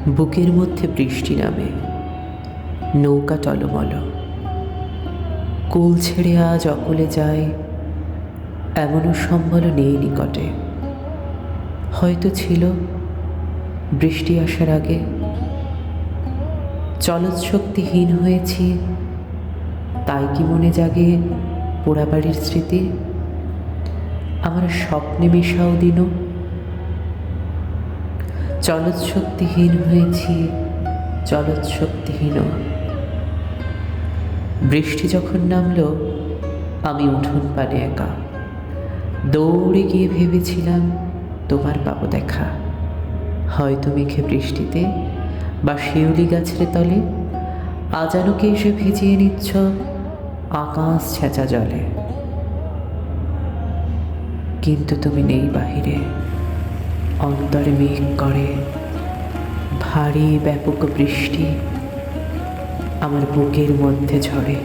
বুকের মধ্যে বৃষ্টি নামে, নৌকা টলমল, কুল ছেড়ে আজ অকলে যায়, এমনও সম্বল নেই নিকটে। হয়তো ছিল বৃষ্টি আসার আগে। চলৎশক্তিহীন হয়েছি, তাই কি মনে জাগে পোড়াবাড়ির স্মৃতি? আমার স্বপ্নে মেশাও দিন। চলৎশক্তিহীন হয়েছি, চলৎশক্তিহীন। বৃষ্টি যখন নামলো, আমি উঠোন পানে একা দৌড়ে গিয়ে ভেবেছিলাম তোমার পাবো দেখা। হয়তো মেঘে বৃষ্টিতে বা শিউলি গাছের তলে আজানুকে এসে ভিজিয়ে নিচ্ছ আকাশ ছেঁচা জলে। কিন্তু তুমি নেই বাহিরে, অন্তরে মেঘ করে ভারী ব্যাপক বৃষ্টি আমার বুকের মধ্যে ঝরে।